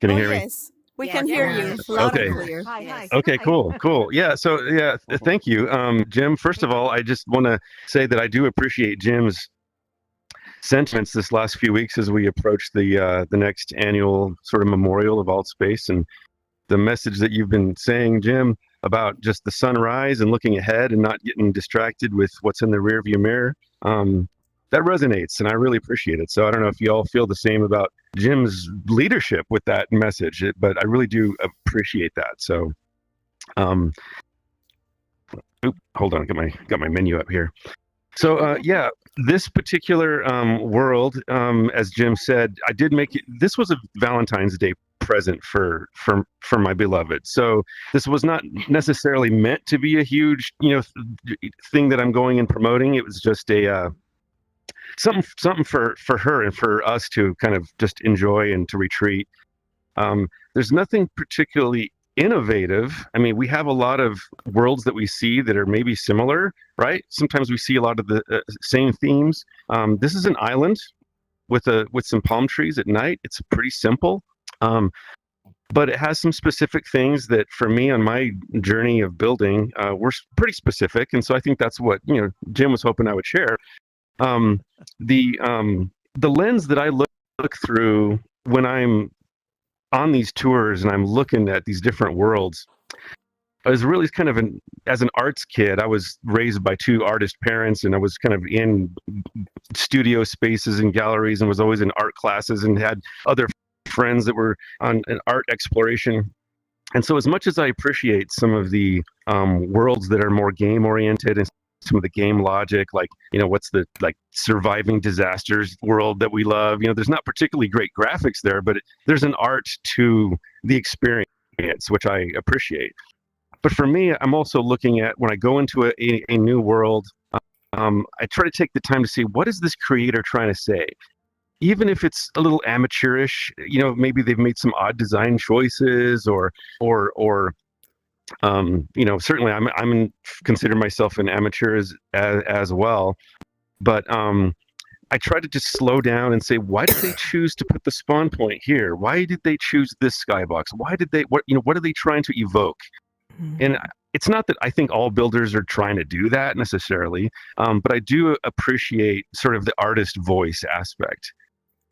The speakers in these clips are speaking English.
Can you Oh, hear me? yes. We can hear you loud Okay. and clear. Hi, Yes. hi. Okay, cool. Yeah, so yeah, thank you. Jim, first of all, I just want to say that I do appreciate Jim's sentiments this last few weeks as we approach the next annual sort of memorial of alt space, and the message that you've been saying, Jim, about just the sunrise and looking ahead and not getting distracted with what's in the rearview mirror. That resonates, and I really appreciate it. So I don't know if you all feel the same about Jim's leadership with that message, but I really do appreciate that. So, hold on, got my menu up here. So yeah, this particular world, as Jim said, I did make it. This was a Valentine's Day present for my beloved. So this was not necessarily meant to be a huge thing that I'm going and promoting. It was just a something for her and for us to kind of just enjoy and to retreat. There's nothing particularly innovative. I mean, we have a lot of worlds that we see that are maybe similar, right? Sometimes we see a lot of the same themes. This is an island with some palm trees at night. It's pretty simple, but it has some specific things that, for me, on my journey of building, were pretty specific. And so I think that's what Jim was hoping I would share. The lens that I look through when I'm on these tours and I'm looking at these different worlds is really kind of as an arts kid. I was raised by two artist parents, and I was kind of in studio spaces and galleries, and was always in art classes, and had other friends that were on an art exploration. And so as much as I appreciate some of the worlds that are more game oriented and some of the game logic, like what's the surviving disasters world that we love, there's not particularly great graphics there, but there's an art to the experience, which I appreciate. But for me, I'm also looking at, when I go into a new world, I try to take the time to see, what is this creator trying to say? Even if it's a little amateurish, maybe they've made some odd design choices, or certainly I'm consider myself an amateur as well, but I try to just slow down and say, why did they choose to put the spawn point here? Why did they choose this skybox? Why did they what are they trying to evoke? And it's not that I think all builders are trying to do that necessarily, but I do appreciate sort of the artist voice aspect.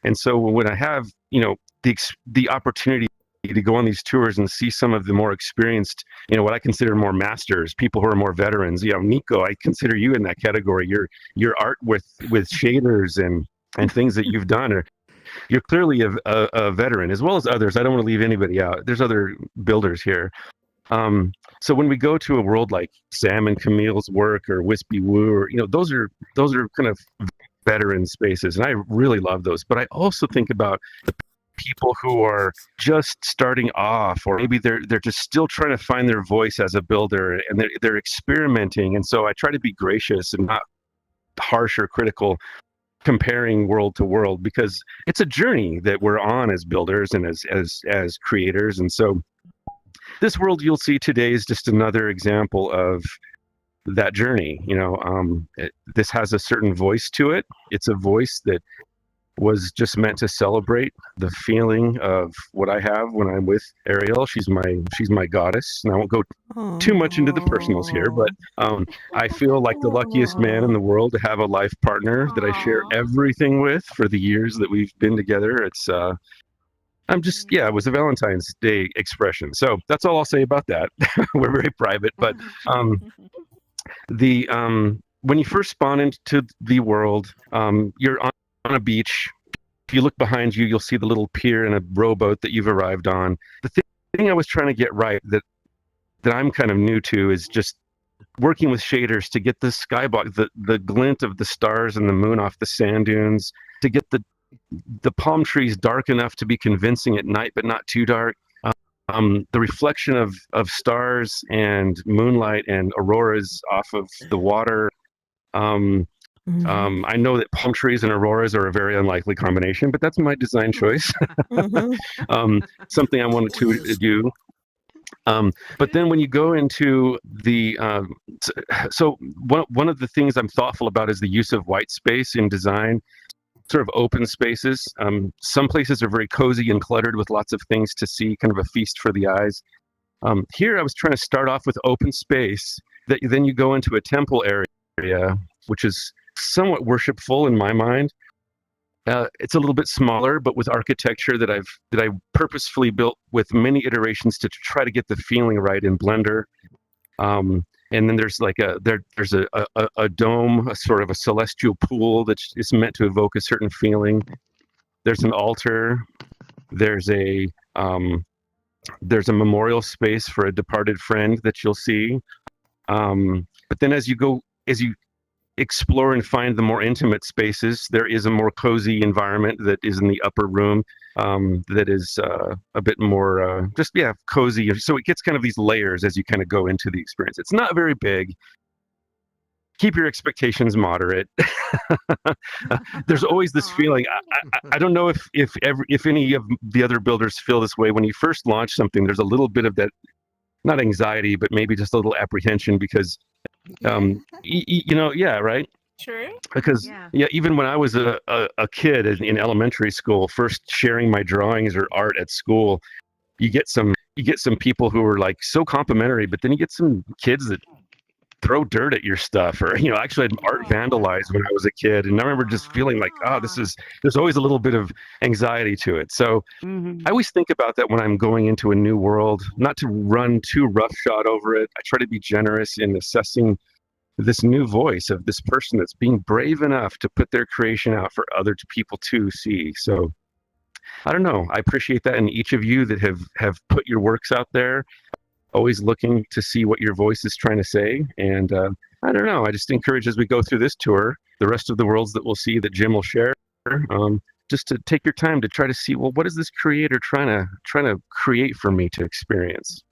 And so when I have the opportunity to go on these tours and see some of the more experienced, what I consider more masters, people who are more veterans. Nico, I consider you in that category. Your art with shaders and things that you've done, you're clearly a veteran, as well as others. I don't want to leave anybody out. There's other builders here. So when we go to a world like Sam and Camille's work, or Wispy Woo, or those are kind of veteran spaces, and I really love those. But I also think about the people who are just starting off, or maybe they're just still trying to find their voice as a builder, and they're experimenting. And so I try to be gracious and not harsh or critical, comparing world to world, because it's a journey that we're on as builders and as creators. And so this world you'll see today is just another example of that journey. This has a certain voice to it. It's a voice that was just meant to celebrate the feeling of what I have when I'm with Aureal. She's my goddess, and I won't go too much into the personals here, but I feel like the luckiest man in the world to have a life partner that I share everything with for the years that we've been together. It's it was a Valentine's Day expression. So that's all I'll say about that. We're very private, but when you first spawn into the world, you're on a beach. If you look behind you, you'll see the little pier and a rowboat that you've arrived on. The thing I was trying to get right, that I'm kind of new to, is just working with shaders to get the skybox, the glint of the stars and the moon off the sand dunes, to get the palm trees dark enough to be convincing at night, but not too dark. The reflection of stars and moonlight and auroras off of the water. I know that palm trees and auroras are a very unlikely combination, but that's my design choice. Something I wanted to do. But then when you go into the so one of the things I'm thoughtful about is the use of white space in design. sort of open spaces. Some places are very cozy and cluttered with lots of things to see, kind of a feast for the eyes. Here I was trying to start off with open space, that then you go into a temple area, which is somewhat worshipful in my mind. It's a little bit smaller, but with architecture that I purposefully built with many iterations to try to get the feeling right in Blender. And then there's like there's a dome, a sort of a celestial pool that is meant to evoke a certain feeling. There's an altar. There's a memorial space for a departed friend that you'll see. But then as you explore and find the more intimate spaces, there is a more cozy environment that is in the upper room that is a bit more cozy. So it gets kind of these layers as you kind of go into the experience. It's not very big. Keep your expectations moderate. There's always this feeling. I don't know if any of the other builders feel this way. When you first launch something, there's a little bit of that, not anxiety, but maybe just a little apprehension because, right? Sure. Because even when I was a kid in elementary school, first sharing my drawings or art at school, you get some people who are like so complimentary, but then you get some kids that throw dirt at your stuff, or actually had art vandalized when I was a kid, and I remember just feeling like, there's always a little bit of anxiety to it. So I always think about that when I'm going into a new world, not to run too roughshod over it. I try to be generous in assessing this new voice of this person that's being brave enough to put their creation out for other people to see. So I don't know. I appreciate that in each of you that have put your works out there, always looking to see what your voice is trying to say. And I don't know. I just encourage, as we go through this tour, the rest of the worlds that we'll see that Jim will share, just to take your time to try to see, well, what is this creator trying to create for me to experience?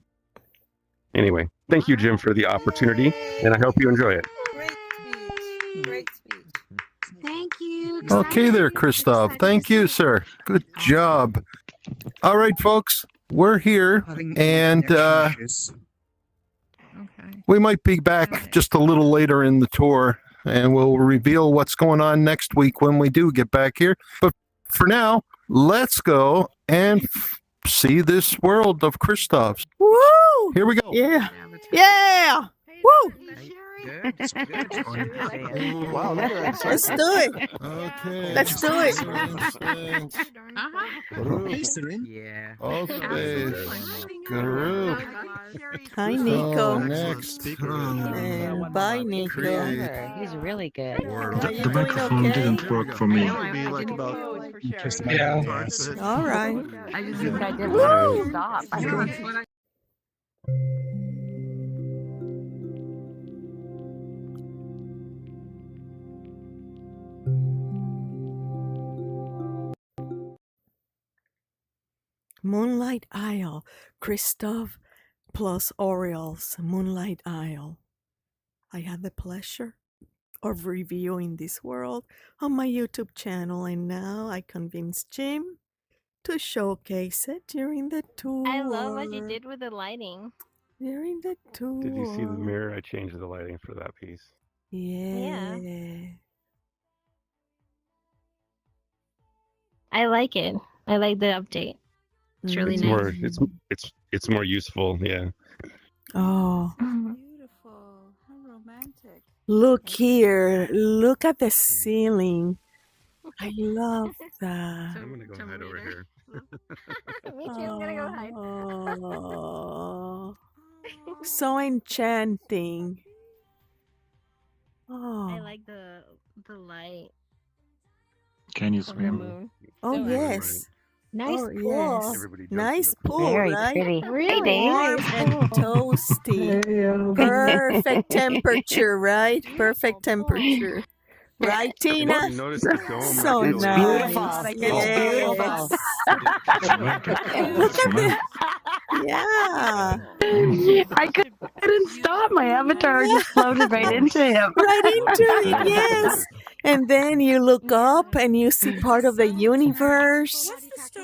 Anyway, thank you, Jim, for the opportunity, and I hope you enjoy it. Great speech. Thank you. Okay there, Chrystov. Thank you, sir. Good job. All right, folks, we're here, and we might be back just a little later in the tour, and we'll reveal what's going on next week when we do get back here. But for now, let's go and see this world of Chrystov's. Woo! Here we go. Yeah. Yeah. Woo! Wow, Let's do it. okay. Let's do it. Yeah. Okay. Group. Hi, So Nico. next. And bye, Nico. Create. He's really good. The microphone didn't work for me. Yeah. All right. I just think I did want to stop. Moonlight Isle. Chrystov plus Aureal's Moonlight Isle. I had the pleasure of reviewing this world on my YouTube channel, and now I convinced Jim to showcase it during the tour. I love what you did with the lighting. During the tour. Did you see the mirror? I changed the lighting for that piece. Yeah. I like it. I like the update. It's really It's nice. more it's more useful. Yeah. Oh. Beautiful. How romantic. Look here. Look at the ceiling. I love that. I'm gonna go hide over here. Me too. I'm gonna go hide. Oh, so enchanting. Oh, I like the light Can you from the swim? moon. oh so yes. Nice Oh, pool. yes. Everybody jumps Nice in the pool. pool, Very right? pretty. Really? Hey, Dave. Warm and toasty. Perfect temperature, right? Perfect temperature. Right, Tina? You notice the dome So reveals it. nice. Beautiful. Yes. Look at the, yeah. I couldn't stop. My avatar just floated right into him. Right into it, yes. And then you look up and you see part of the universe.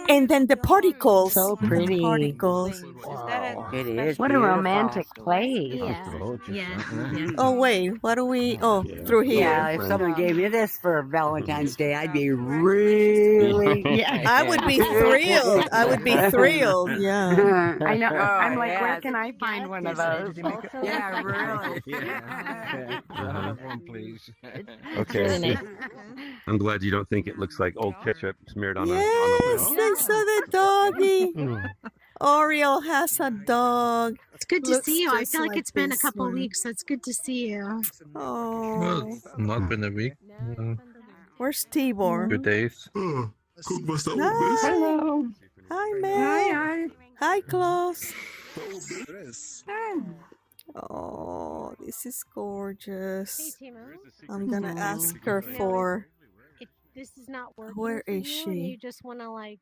And then the particles. So pretty. Particles. It is. What a romantic place. Yeah. Oh, wait. What do we... Oh, through here. Yeah, if someone gave me this for Valentine's Day, I'd be really. I would be thrilled. I would be thrilled. Yeah. I know. I'm like, yeah. where can I find one of those? Yeah, really. One, please. Really Okay. nice. I'm glad you don't think it looks like old ketchup smeared on a Yes, window. I saw the doggy. Aureal has a dog. It's good to Looks see you. I just feel like like it's been a this couple one. weeks, so it's good to see you. Oh, Not been a week. where's Tibor? Good days. Hi. Hello. Hi, Mel. Hi, Klaus. Oh, this is gorgeous. Timo, I'm gonna ask her for... if this is not working, Where for is you, she? and you just want to like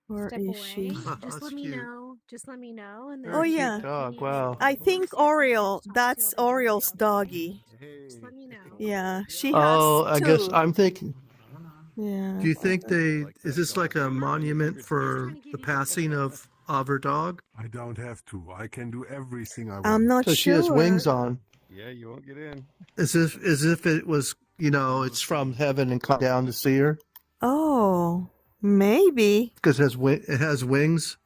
Where step is away, she? just let me know. Just let me know, and then Oh, yeah. Dog, wow. I think Aureal, that's Aureal's doggy. just let me know. Yeah, she has Oh, I guess two. I'm thinking. Yeah. Do you think is this like a monument for the passing of her dog? I don't have to. I can do everything I want. I'm not So sure. she has wings on. Yeah, you won't get in. As if it was, it's from heaven and come down to see her Oh, maybe. because it has wings.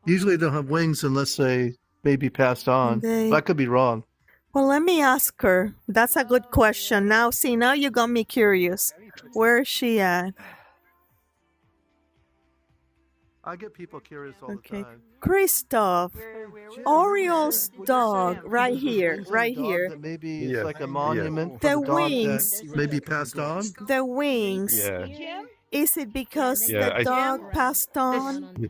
Usually they don't have wings unless they maybe passed on. They- I could be wrong. Well, let me ask her. That's a good question. Now you got me curious. Where is she at? I get people curious all Okay. the time. Chrystov, Aureal's dog, right here, right here. Maybe Yes, it's like a monument for The the dog wings. that maybe passed on. The wings. Yeah. Is it because Yeah, the I- dog passed on?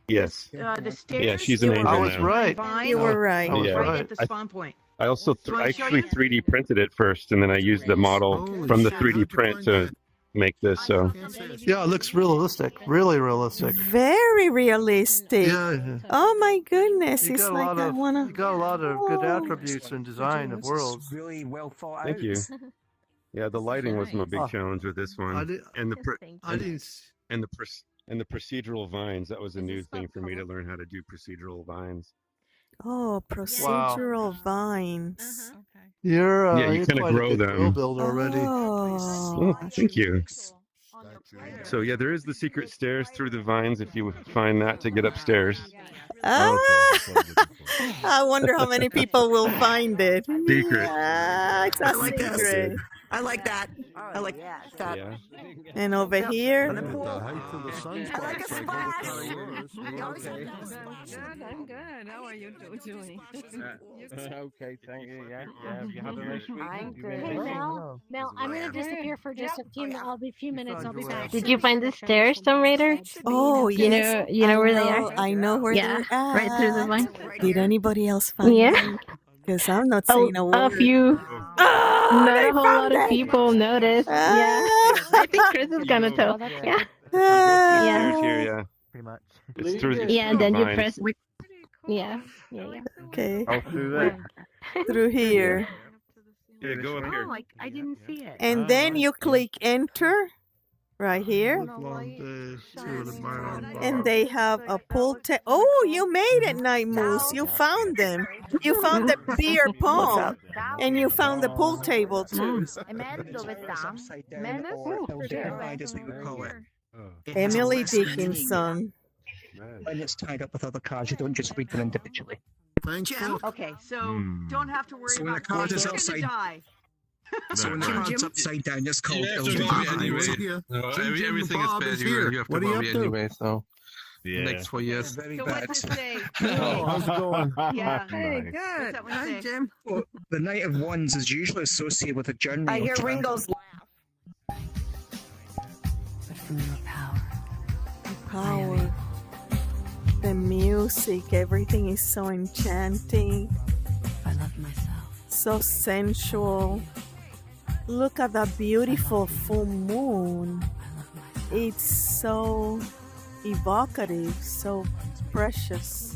Yes. The stairs. Yeah, she's an you were angel I was now. right. Fine. You were right. I was Yeah. Right right. at the I- spawn point. I also You wanna show actually you? 3D printed it first, and then I used the model Holy from the shit, 3D how'd you print find to that? make this. So Yeah, it looks realistic. Really realistic. Very realistic. Yeah. Oh my goodness. You It's got a like lot I of wanna... you got a lot of good Oh. attributes in design of worlds. Really well thought thank out. you. Yeah, the lighting was my big Oh. challenge with this I one, did. and the I didn't. s- and the procedural vines. That was a new thing for me to learn how to do procedural vines. Oh, procedural vines. You're Yeah, you you're kinda quite grow a good them. quill builder already. Oh. Oh, thank you. So yeah, there is the secret stairs through the vines if you find that to get upstairs. Ah, I wonder how many people will find it. Secret. Yeah, it's a I like that. secret. I like that. I like that. Yeah. And over here, At the height of the sun's I like a quite splash. like yours. Okay. I'm good. How are you doing? Okay, thank you. Yeah, you have a nice week. I'm good. Hey Mel, I'm gonna disappear for just a few. I'll be a few minutes. I'll be back. Did you find the stairs, Tomb Raider? oh You yes, know where they know- are? I know where Yeah, they're at. right through the vine. Did anybody else find Yeah. them? Because I'm not saying a word. A few. Oh, Not they a whole found lot of it. people noticed. Yeah. I think Chris is gonna tell. Yeah. Stairs here, yeah. Pretty much. It's through the Yeah, and then you vines. press. Yeah. Okay, I'll do that. through here. Yeah, go up here. I didn't see it. And then you click enter right here. And they have a pool table. Oh, you made it, Night Moose. You found them. You found the beer pong. And you found the pool table too. Upside down, or dignified as we would call it. It has Emily less meaning. Dickinson. When it's tied up with other cards, you don't just read them individually. Thanks, Jim? Book. Okay, so don't have to worry So when about the card is gonna upside- die. So when the card's upside down, it's called Yeah, Elven so Eye. anyway. Yeah. No, Jim Jim everything Bob is is bad. here. You have to What are you worry up to? anyway, so Yeah. next 4 years. Very So bad. what's the say? Oh, how's it going? Yeah. Hey, What's that one say? Jim. Well, the Knight of Wands is usually associated with a journey. or travel. Power. The music, everything is so enchanting. I love myself. So sensual. Look at that beautiful full moon. It's so evocative, so precious.